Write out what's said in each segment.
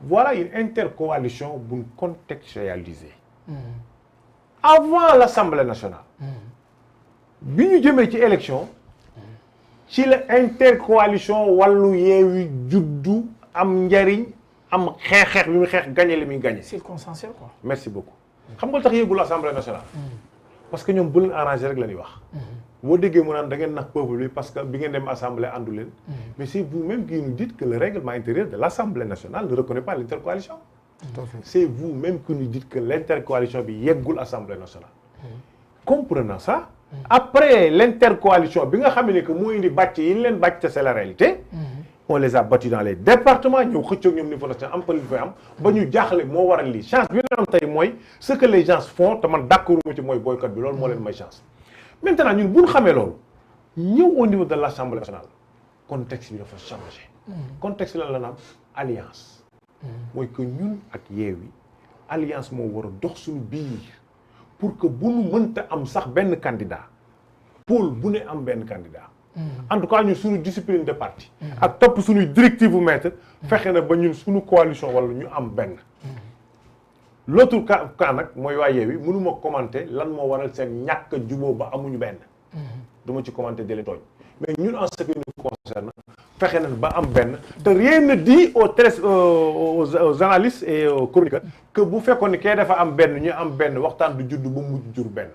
voilà une intercoalition buñ contextualisée. Avant l'Assemblée nationale. bi ñu jëmee ci élection. ci la intercoalition wàllu Yewwi juddu am njariñ am xeex bi mu xeex gagné li muy gagné. circonstanciel quoi. merci beaucoup. xam nga tax yéegul Assemblée nationale. parce que ñoom bu leen arrangé rek la ñuy wax. boo déggee mu naan da ngeen nax peuple bi parce que bi ngeen dem assemblée àndu leen. mais c'est vous-même qui nous dites que le règlement intérieur de l'Assemblée nationale ne reconnaît pas l'intercoalition. Tout à fait. C'est vous-même qui nous dites que l'intercoalition bi yeggul Assemblée nationale. Comprenant ça. Après l'intercoalition bi nga xam ne que moo indi bàcc yi leen bàcc te c'est la réalité. On les a battus dans les départements ñëw xëccoog ñoom niveau national am pël fay am ba ñu jaaxle moo waral lii chance bi ñu am tey mooy ce que les gens font te man d'accord ci mooy boycott bi loolu moo leen may chance. Maintenant ñun bu ñu xamee loolu ñëw au niveau de l'Assemblée nationale contexte bi dafa changé. contexte lan la naan alliance. mooy que ñun ak Yewwi alliance moo war a dox suñu biir pour que bu nu mënta am sax benn candidat pôle bu ne am benn candidat. en tout cas ñun suñu discipline de parti. ak topp suñuy directive bu maître fexe na ba ñun suñu coalition wala ñu am benn. l'autre cas nag mooy waa Yewwi mënuma commenter lan moo waral seen ñàkk a juboo ba amuñu benn. du ma ci commenter di leen tooñ mais ñun en ce qui nous concerne fexe nañ ba am benn te rien ne dit aux analystes et aux chroniqueurs que bu fekkoon ni kee dafa am benn ñu am benn waxtaan du judd ba mujj jur benn.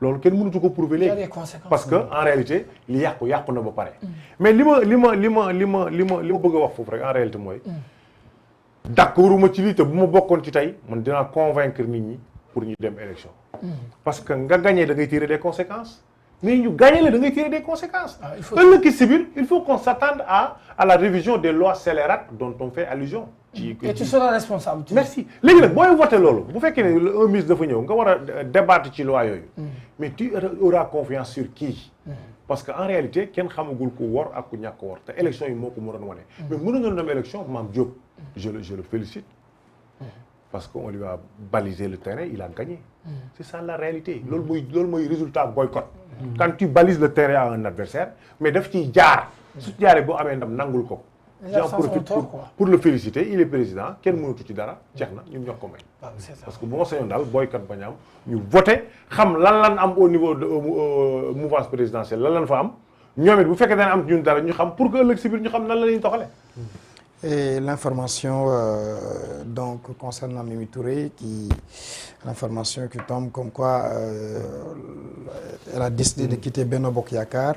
loolu kenn mënatu ko prouver léegi parce que en réalité li yàqu na ba pare. mais li ma bëgg a wax foofu rek en réalité mooy. d'accorduma ci lii te bu ma bokkoon ci tey man dinaa convaincre nit ñi pour ñu dem élection. parce que nga gagné da ngay tirer des conséquences. mais ñu gagné la da ngay tirer des conséquences. ëllëg ci biir il faut qu'on s'attende à la révision des lois scélérates dont on fait allusion. et tu seras responsable. merci léegi nag booy voté loolu bu fekkee ne un ministre dafa ñëw nga war a débattre ci loi yooyu. mais tu auras confiance sur qui. parce que en réalité kenn xamagul ku wor ak ku ñàkk wor te élection yi moo ko mënoon wane. mais mënoon nga dem élection Mame Diop je le félicite. parce qu'on lui a balisé le terrain il a gagné. c'est ça la réalité. loolu mooy résultat boycott. quand tu balises le terrain à un adversaire mais daf ciy jaar. su jaaree boo amee ndam nangul ko. j'en profite pour le féliciter il est président kenn mënatu ci dara jeex na ñun ñoo ko may. parce que bu ma sañoon daal boycott bañ a am ñu voté xam lan am au niveau de mouvance présidentielle lan fa am ñoom it bu fekkee dana am ñun dara ñu xam pour que ëllëg si biir ñu xam nan la ñuy doxalee. Et l'information donc concernant Mimi Touré l'information qui tombe comme quoi elle a décidé de quitter Benno Bokk Yakaar.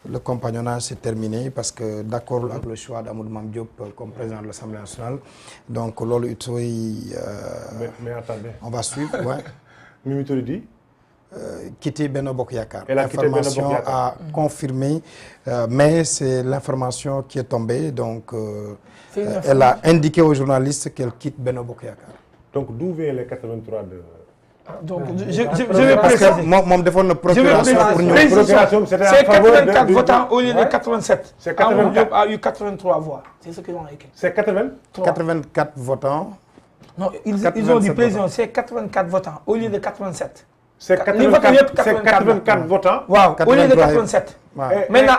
Le compagnonnage s'est terminé parce que d'accord avec le choix d'Amadou Mame Diop comme président de l'Assemblée nationale. Donc loolu it mais attendez. On va suivre, ouais. Mimi Touré dit quitter Benno Bokk Yakaar. Elle a quitté Benno Bokk Yakaar. L'information a confirmé mais c'est l'information qui est tombée donc elle a indiqué aux journalistes qu'elle quitte Benno Bokk Yakaar. Donc d'où vient les 83 de donc je vais parce que moom defoon na procuration pour ñu. Procuration c'était c'est 84 votants au lieu de 87. C'est 84. Amadou Diop a eu 83 voix. C'est ce qu'ils ont écrit. C'est 84 votants. Non, ils ont dit président c'est 84 votants au lieu de 87. C'est 84 votants. Waaw, au lieu de 87. Maintenant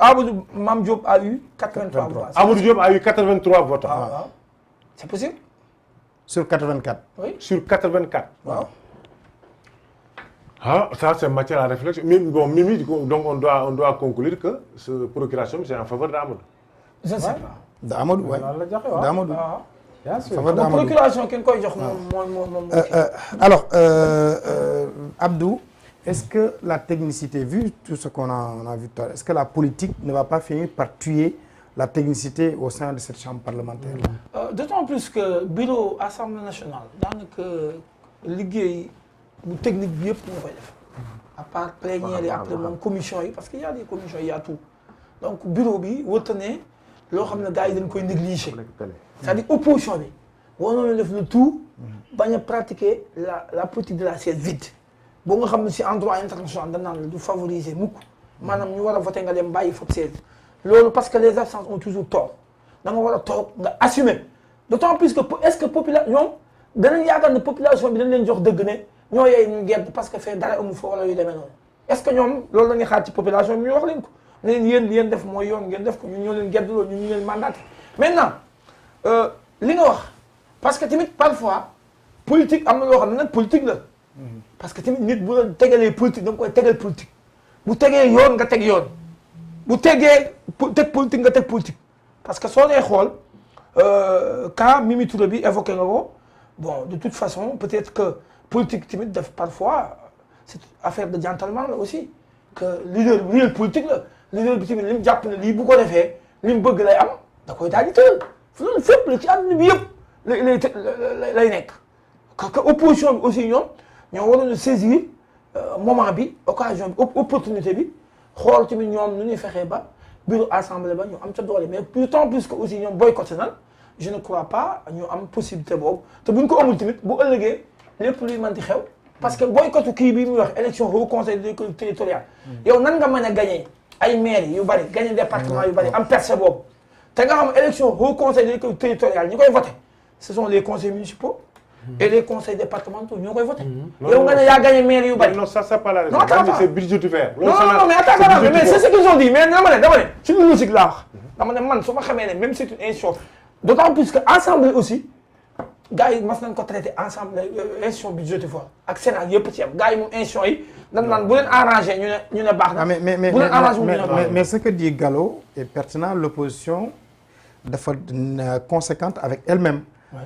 Amadou Mame Diop a eu 83 voix. Amadou Diop a eu 83 votants. Waaw. C'est possible? Sur 84. Oui. Sur 84. Waaw. Ah, ça c'est matière à réflexion. Mais bon, Mimi, donc on doit conclure que ce procuration c'est en faveur d'Amadou. Je ne sais pas. d'Amadou, ouais. D'Amadou. Bien sûr. Faveur d'Amadou. Procuration kenn koy jox moom. Alors, Abdou, est-ce que la technicité, vu tout ce qu'on a vu tout à l'heure, est-ce que la politique ne va pas finir par tuer la technicité au sein de cette chambre parlementaire? D'autant plus que bureau Assemblée nationale daanaka liggéey bu technique bi yëpp moo koy def. à part plénière yi après moom commission yi parce que y a des commissions y a tout donc bureau bi wërtane loo xam ne gars yi dañ koy négliger. c'est-à-dire opposition bi waroon nañu def le tout bañ a pratiquer la politique de la chaise vide boo nga xam ne si en droit international dañ naan du favoriser mukk maanaam ñu war a voter nga dem bàyyi foofu chaise loolu parce que les absences ont toujours tort da nga war a toog nga assumer d'autant plus que est-ce que population ñoom danañ yaakaar ne population bi dañ leen jox dëgg ne ñoo yey ñu gedd parce que fee dara amul fa wala yu demee noonu est-ce que ñoom loolu la ñuy xaar ci population bi ñu wax leen ko ne leen yéen def mooy yoon ngeen def ko ñun ñoo leen gedd loolu ñun ñu leen mandaté maintenant li nga wax parce que tamit parfois politique am na loo xam ne nag politique la. parce que tamit nit bu la tegalee politique da nga koy tegal politique. bu tegee yoon nga teg yoon bu tegee teg politique nga teg politique parce que soo dee xool cas Mimi Touré bi évoqué nga ko bon de toute façon peut-être que politique tamit def parfois c'est affaire de gentleman la aussi que leader politique la leader bi tamit li mu jàpp ne lii bu ko defee li mu bëgg lay am da koy daal di tëral loolu fépp la ci àdduna bi yëpp lay nekk que opposition bi aussi ñoo waroon a saisir moment bi occasion bi opportunité bi xool tamit ñoom nu ñuy fexee ba bureau assemblée ba ñu am ca doole mais d'autant plus que aussi ñoom boycotté nan je ne crois pas ñu am possibilité boobu te bu ñu ko amul tamit bu ëllëgee lépp luy mënti xew parce que boycottu kii bi muy wax élection au conseil des collectivités territoriales yow nan nga mën a gagné ay maires yu bari gagné département yu bari am percée boobu te nga xam élection au conseil des collectivités territoriales ñi koy voté ce sont les conseils municipaux et les conseils départementaux ñoo koy voté. yow nga ne yaa gagné maire yu bari. non ça c'est pas la raison. non attends c'est budgétaire. non mais attends mais c'est ce qu'ils ont dit mais dama ne ci logique laa wax. dama ne man su ma xamee ne même c'est une institution d'autant plus que assemblée aussi gars yi mas nañ ko traité ensemble institution budgétivore ak Sénat yëpp ci am gars yi moom institution yi dañ naan bu leen arrangé ñu ne baax na. bu leen arrangé ñu ne baax na mais ce que dit Gallo est pertinent l'opposition dafa conséquente avec elle-même.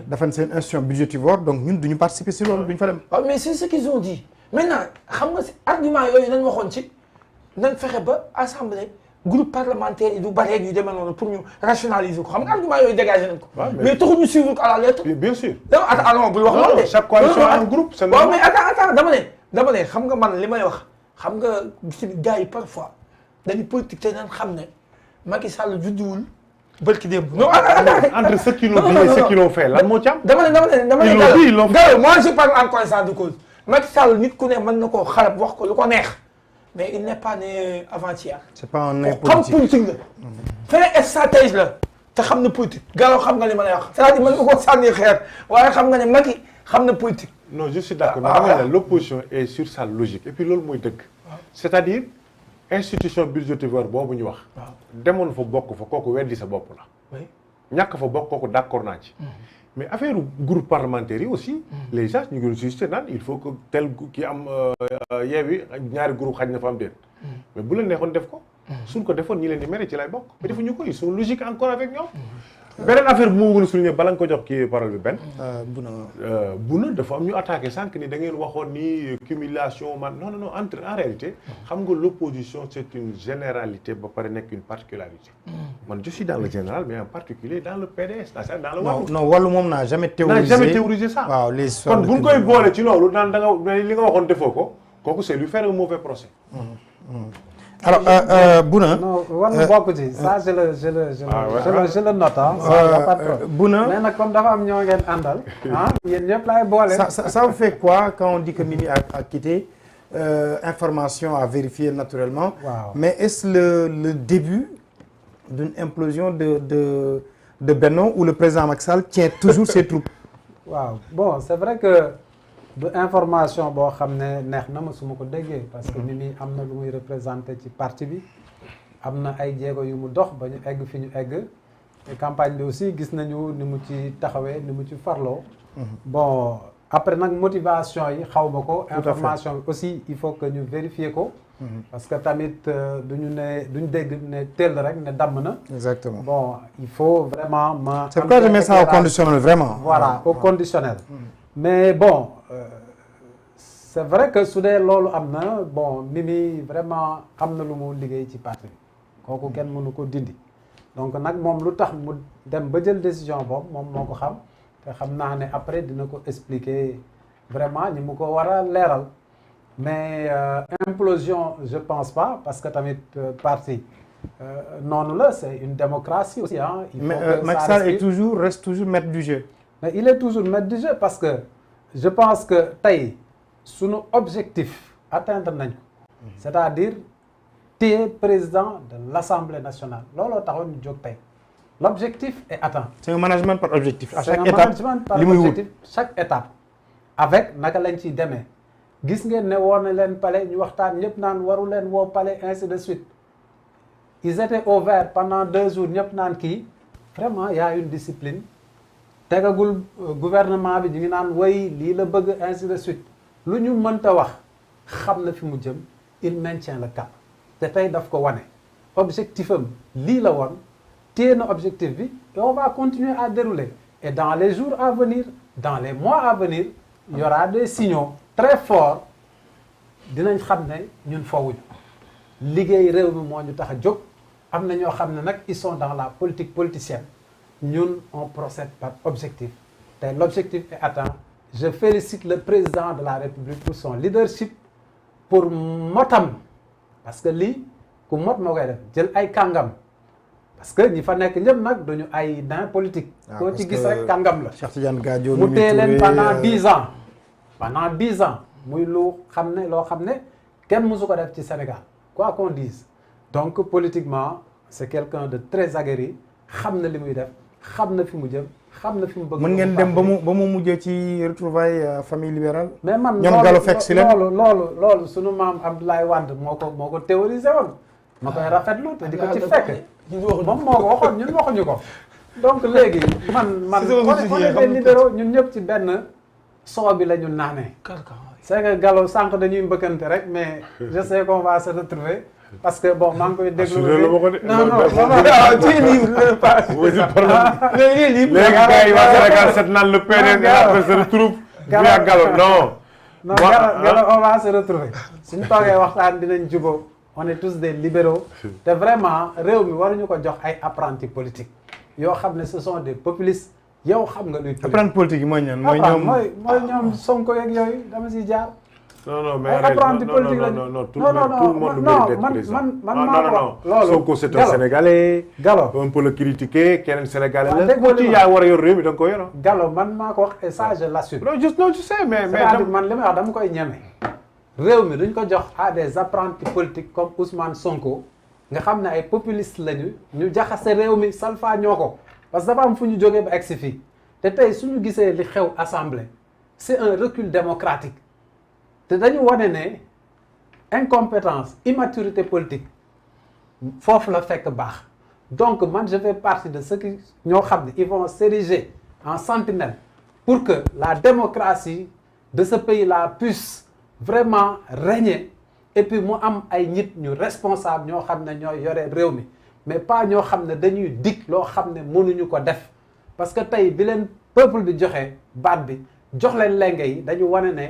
dafa ne seen institution budgétivore donc ñun duñu participer si loolu duñu fa dem. waaw mais c'est ce qu'ils ont dit maintenant xam nga si argument yooyu nañ waxoon ci nañ fexe ba assemblée groupe parlementaire yi du bari yu demee noonu pour ñu rationaliser ko xam nga argument yooyu dégagé nañ ko. mais taxul ñu suivre ko à la lettre. bien sûr. non bul wax loolu de. chaque coalition a un groupe. c'est normal mais attends dama ne xam nga man li may wax xam nga ci gars yi parfois dañuy politique te nañ xam ne Macky Sall judduwul. Bërki démb non entre ceux qui l'ont dit et ceux qui l'ont fait lan moo ci am. dama ne Gallo moi je parle en connaissance de cause Macky Sall nit ku ne mën na koo xarab wax ko lu ko neex mais il n'est pas né avant-hier. c'est pas un né politique xam politique la. feneen stratège la te xam na politique Gallo xam nga li ma lay wax c'est-à-dire mën nga ko sànni xeer waaye xam nga ne Macky xam na politique. non je suis d'accord mais dama ne l'opposition est sur sa logique et puis loolu mooy dëgg. c'est-à-dire. institution budgétivore boobu ñu wax. demoon fa bokk fa kooku weddi sa bopp la. ñàkk fa bokk kooku d'accord naa ci. mais affaire groupe parlementaire yi aussi. les gens ñu ngi suscité naan il faut que tel ki am Yewwi ñaari groupe xaj na fa am déet. mais bu la neexoon def ko. suñ ko defoon ñi leen di mere ci lay bokk. mais defuñu ko ils sont logiques encore avec ñoom. beneen affaire bu ma gën a souligner bala nga ko jox kii parole bi benn. Bouna dafa am ñu attaqué sànq ni da ngeen waxoon ni cumulation man non en réalité. xam nga l'opposition c'est une généralité ba pare nekk une particularité. man je suis dans le général mais en particulier dans le PDS dans le Wallu. non Wallu moom n'a jamais théorisé ça. waaw les kon bu ñu koy boole ci loolu naan da nga li nga waxoon defoo ko kooku c'est lui faire un mauvais procès. alors Bouna. non war na bokk ci ça je le note Bouna mais nag comme dafa am ñoo ngeen àndal. yéen ñëpp laay boole. ça vous fait quoi quand on dit que Mimi a quitté information à vérifier naturellement. Wow. Mais est-ce le début d'une implosion de Benno où le président Macky Sall tient toujours ses troupes. waaw bon c'est vrai que. du information boo xam ne neex na ma su ma ko déggee parce que Mimi am na lu muy représenté ci parti bi am na ay jéego yu mu dox ba ñu egg fi ñu egg te campagne bi aussi gis nañu ni mu ci taxawee ni mu ci farloo bon après nag motivation yi xaw ma ko information bi aussi il faut que ñu vérifier ko parce que tamit duñu dégg ne teel rek ne damm na exactement bon il faut vraiment ma c'est pourquoi je mets ça au conditionnel vraiment voilà au conditionnel mais bon c'est vrai que su dee loolu am na bon Mimi vraiment am na lu mu liggéey ci parti bi kooku kenn mënu ko dindi donc nag moom lu tax mu dem ba jël décision boobu moom moo ko xam te xam naa ne après dina ko expliquer vraiment ñi mu ko war a leeral mais implosion je pense pas parce que tamit parti noonu la c'est une démocratie aussi ah. mais Macky Sall reste toujours maître du jeu. mais il est toujours maître du jeu parce que je pense que tey sunu objectif atteindre nañ ko c'est-à-dire téye président de l'Assemblée nationale looloo taxoon ñu jóg tey l'objectif est atteint. c'est un management par objectif. à c'est chaque un étape management par li muy wut objectif chaque étape. avec naka lañ ciy demee gis ngeen ne woo na leen palais ñu waxtaan ñëpp naan waru leen woo palais ainsi de suite ils étaient au vert pendant 2 jours ñëpp naan kii vraiment y a une discipline tegagul gouvernement bi ñu ngi naan way lii la bëgg ainsi de suite lu ñu mënta wax xam na fi mu jëm il maintient le cap te tey daf ko wane objectif am lii la woon téye na objectif bi et on va continuer à dérouler et dans les jours à venir dans les mois à venir il y aura des signaux très forts dinañ xam ne ñun foowuñu liggéey réew mi moo ñu tax a jóg am na ñoo xam ne nag ils sont dans la politique politicienne ñun on procède par objectif te l'objectif est atteint je félicite le président de la République pour son leadership pour motam parce que lii ku mot moo koy def jël ay kàngam parce que ñi fa nekk ñëpp nag duñu ay nain politique koo ci gis rek kàngam la Cheikh Tidiane Gadio mu téye leen pendant 10 ans pendant 10 ans muy lu xam ne loo xam ne kenn mësu ko def ci Sénégal quoi qu'on dise donc politiquement c'est quelqu'un de très aguerri xam na li muy def xam na fi mu jëm xam na fi mu bëgg. mën ngeen dem ba mu mujjee ci retrouvailles famille libérale. mais man ñoom Gallo fekk si leen loolu sunu maam Abdoulaye Wade moo ko théorisé woon. ma koy rafetlu te di ko ci fekk. moom moo ko waxoon ñun waxuñu ko. donc léegi man on est des libéraux ñun ñëpp ci benn soo bi la ñu naanee. c'est que Gallo sànq dañuy mbëkkante rek mais je sais qu'on va se retrouver parce que bon maa ngi koy déglu. non léegi gars yi waa Sénégal set naan le PDS après se retrouve via Gallo non Gallo on va se retrouver suñu toogee waxtaan dinañ jubóo on est tous des libéraux te vraiment réew mi waruñu ko jox ay apprentis politiques yoo xam ne ce sont des populistes yow xam nga luy apprenti politique yi mooy ñan mooy ñoom Sonko yeeg yooyu dama si jaar. non mais apprenti politique non tout le monde mérite d'être président. loolu Sonko c'est un Sénégalais. Gallo on peut le critiquer keneen Sénégalais la. dégg nga ci yaa war a yor réew mi da nga ko yor. Gallo man maa ko wax et ça je l'assume. non je sais mais c'est-à-dire man li may wax dama koy ñeme. réew mi duñ ko jox à des apprentis politiques comme Ousmane Sonko nga xam ne ay populistes lañu ñu jaxase réew mi salfa ñoo ko parce que dafa am fu ñu jógee ba egsi fii te tey suñu gisee li xew assemblée c'est un recul démocratique te dañu wane ne incompétence immaturité politique foofu la fekk baax donc man je fais partie de ceux qui ñoo xam ne ils vont s'ériger en sentinelle pour que la démocratie de ce pays-là puisse vraiment régner et puis mu am ay nit ñu responsable ñoo xam ne ñooy yore réew mi mais pas ñoo xam ne dañuy dig loo xam ne mënuñu ko def parce que tey bi leen peuple bi joxe baat bi jox leen lenge yi dañu wane ne